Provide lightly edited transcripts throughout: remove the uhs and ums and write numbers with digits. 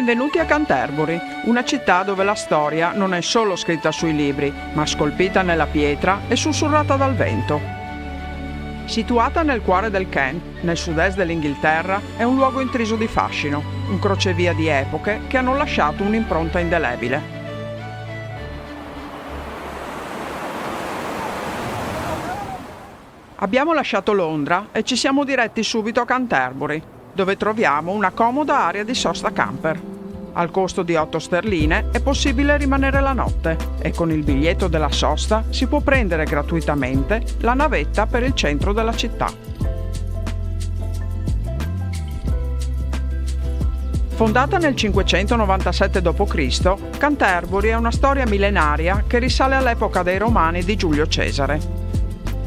Benvenuti a Canterbury, una città dove la storia non è solo scritta sui libri, ma scolpita nella pietra e sussurrata dal vento. Situata nel cuore del Kent, nel sud-est dell'Inghilterra, è un luogo intriso di fascino, un crocevia di epoche che hanno lasciato un'impronta indelebile. Abbiamo lasciato Londra e ci siamo diretti subito a Canterbury, dove troviamo una comoda area di sosta camper. Al costo di 8 sterline è possibile rimanere la notte e con il biglietto della sosta si può prendere gratuitamente la navetta per il centro della città. Fondata nel 597 d.C., Canterbury è una storia millenaria che risale all'epoca dei Romani di Giulio Cesare.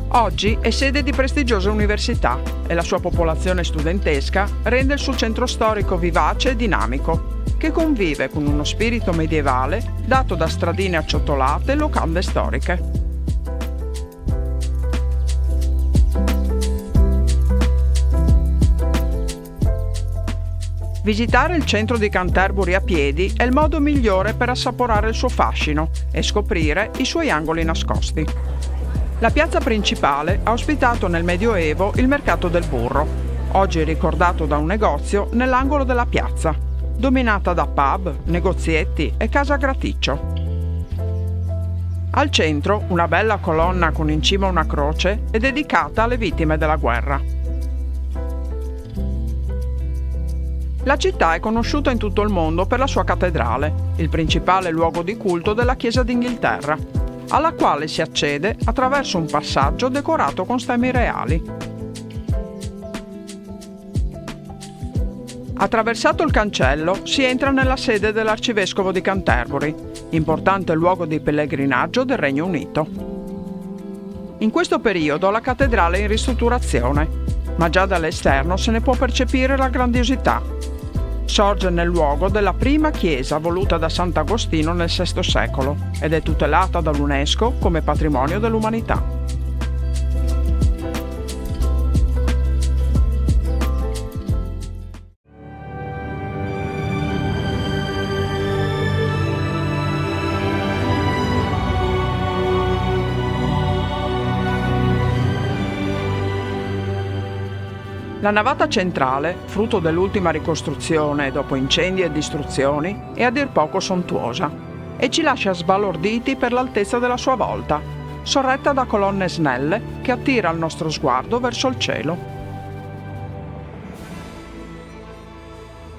Oggi è sede di prestigiose università e la sua popolazione studentesca rende il suo centro storico vivace e dinamico, che convive con uno spirito medievale dato da stradine acciottolate e locande storiche. Visitare il centro di Canterbury a piedi è il modo migliore per assaporare il suo fascino e scoprire i suoi angoli nascosti. La piazza principale ha ospitato nel Medioevo il mercato del burro, oggi ricordato da un negozio nell'angolo della piazza, dominata da pub, negozietti e casa graticcio. Al centro, una bella colonna con in cima una croce è dedicata alle vittime della guerra. La città è conosciuta in tutto il mondo per la sua cattedrale, il principale luogo di culto della Chiesa d'Inghilterra, alla quale si accede attraverso un passaggio decorato con stemmi reali. Attraversato il cancello si entra nella sede dell'Arcivescovo di Canterbury, importante luogo di pellegrinaggio del Regno Unito. In questo periodo la cattedrale è in ristrutturazione, ma già dall'esterno se ne può percepire la grandiosità. Sorge nel luogo della prima chiesa voluta da Sant'Agostino nel VI secolo ed è tutelata dall'UNESCO come patrimonio dell'umanità. La navata centrale, frutto dell'ultima ricostruzione dopo incendi e distruzioni, è a dir poco sontuosa e ci lascia sbalorditi per l'altezza della sua volta, sorretta da colonne snelle che attira il nostro sguardo verso il cielo.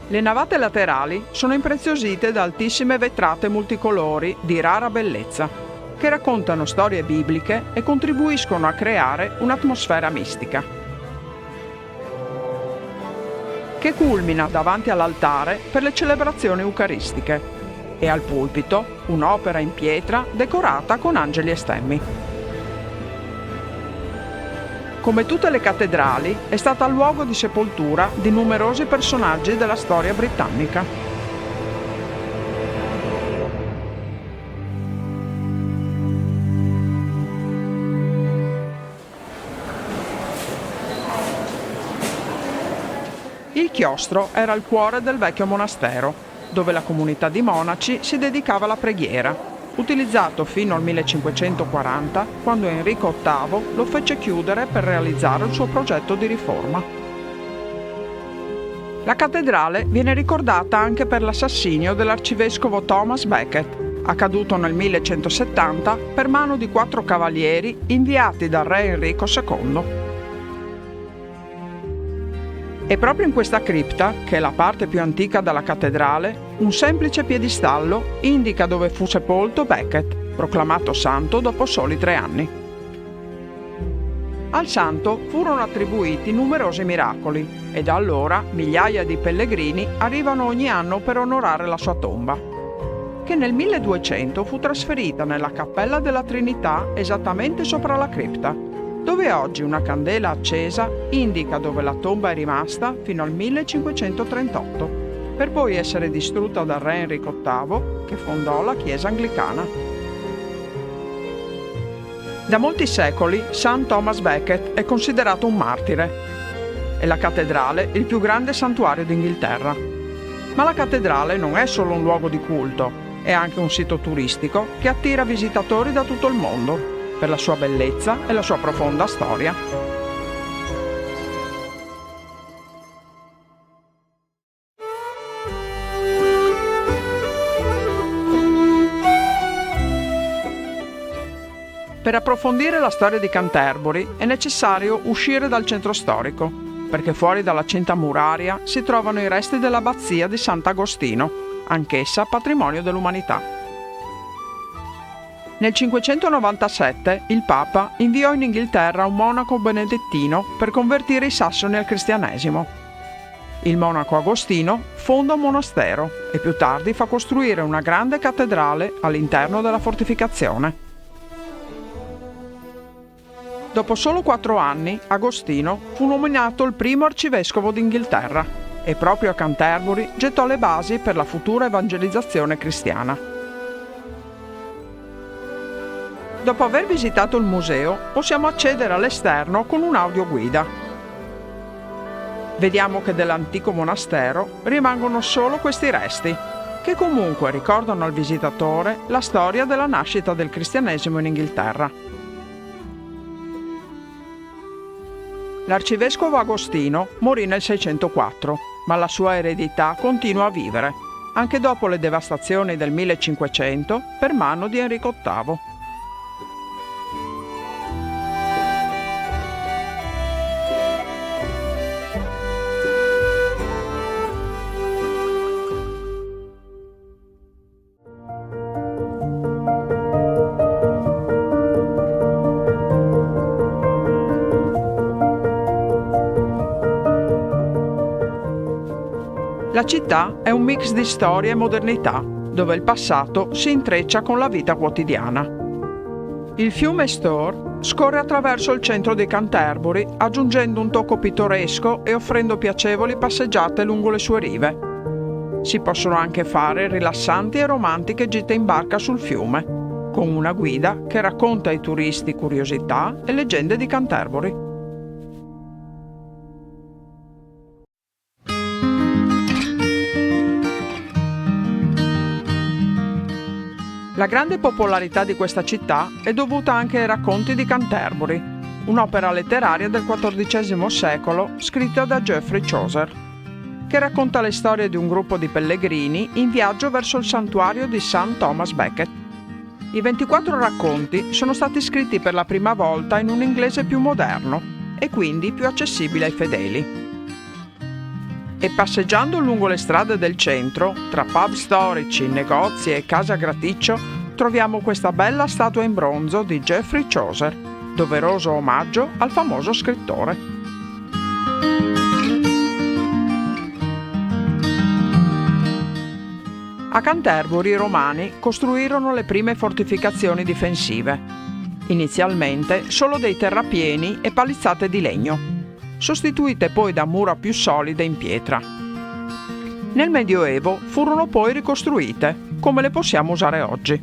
Le navate laterali sono impreziosite da altissime vetrate multicolori di rara bellezza, che raccontano storie bibliche e contribuiscono a creare un'atmosfera mistica, che culmina davanti all'altare per le celebrazioni eucaristiche e al pulpito un'opera in pietra decorata con angeli e stemmi. Come tutte le cattedrali, è stata luogo di sepoltura di numerosi personaggi della storia britannica. Il chiostro era il cuore del vecchio monastero, dove la comunità di monaci si dedicava alla preghiera, utilizzato fino al 1540, quando Enrico VIII lo fece chiudere per realizzare il suo progetto di riforma. La cattedrale viene ricordata anche per l'assassinio dell'arcivescovo Thomas Becket, accaduto nel 1170 per mano di 4 cavalieri inviati dal re Enrico II. È proprio in questa cripta, che è la parte più antica della cattedrale, un semplice piedistallo indica dove fu sepolto Becket, proclamato santo dopo soli 3 anni. Al santo furono attribuiti numerosi miracoli e da allora migliaia di pellegrini arrivano ogni anno per onorare la sua tomba, che nel 1200 fu trasferita nella Cappella della Trinità esattamente sopra la cripta, dove oggi una candela accesa indica dove la tomba è rimasta fino al 1538, per poi essere distrutta dal re Enrico VIII, che fondò la Chiesa anglicana. Da molti secoli St. Thomas Becket è considerato un martire e la cattedrale il più grande santuario d'Inghilterra. Ma la cattedrale non è solo un luogo di culto, è anche un sito turistico che attira visitatori da tutto il mondo per la sua bellezza e la sua profonda storia. Per approfondire la storia di Canterbury è necessario uscire dal centro storico, perché fuori dalla cinta muraria si trovano i resti dell'abbazia di Sant'Agostino, anch'essa patrimonio dell'umanità. Nel 597 il Papa inviò in Inghilterra un monaco benedettino per convertire i sassoni al cristianesimo. Il monaco Agostino fonda un monastero e più tardi fa costruire una grande cattedrale all'interno della fortificazione. Dopo solo 4 anni, Agostino fu nominato il primo arcivescovo d'Inghilterra e proprio a Canterbury gettò le basi per la futura evangelizzazione cristiana. Dopo aver visitato il museo, possiamo accedere all'esterno con un'audioguida. Vediamo che dell'antico monastero rimangono solo questi resti, che comunque ricordano al visitatore la storia della nascita del cristianesimo in Inghilterra. L'arcivescovo Agostino morì nel 604, ma la sua eredità continua a vivere, anche dopo le devastazioni del 1500 per mano di Enrico VIII. La città è un mix di storia e modernità, dove il passato si intreccia con la vita quotidiana. Il fiume Store scorre attraverso il centro di Canterbury, aggiungendo un tocco pittoresco e offrendo piacevoli passeggiate lungo le sue rive. Si possono anche fare rilassanti e romantiche gite in barca sul fiume, con una guida che racconta ai turisti curiosità e leggende di Canterbury. La grande popolarità di questa città è dovuta anche ai racconti di Canterbury, un'opera letteraria del XIV secolo scritta da Geoffrey Chaucer, che racconta le storie di un gruppo di pellegrini in viaggio verso il santuario di St. Thomas Becket. I 24 racconti sono stati scritti per la prima volta in un inglese più moderno e quindi più accessibile ai fedeli. E passeggiando lungo le strade del centro, tra pub storici, negozi e case a graticcio, troviamo questa bella statua in bronzo di Geoffrey Chaucer, doveroso omaggio al famoso scrittore. A Canterbury i Romani costruirono le prime fortificazioni difensive, inizialmente solo dei terrapieni e palizzate di legno, sostituite poi da mura più solide in pietra. Nel Medioevo furono poi ricostruite, come le possiamo usare oggi.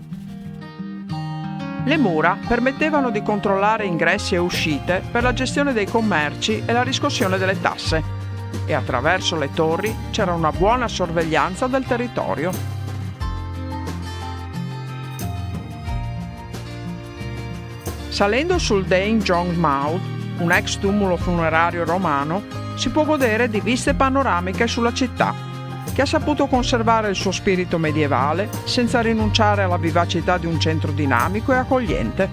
Le mura permettevano di controllare ingressi e uscite per la gestione dei commerci e la riscossione delle tasse, e attraverso le torri c'era una buona sorveglianza del territorio. Salendo sul Dane John's Mouth, un ex tumulo funerario romano, si può godere di viste panoramiche sulla città, che ha saputo conservare il suo spirito medievale senza rinunciare alla vivacità di un centro dinamico e accogliente.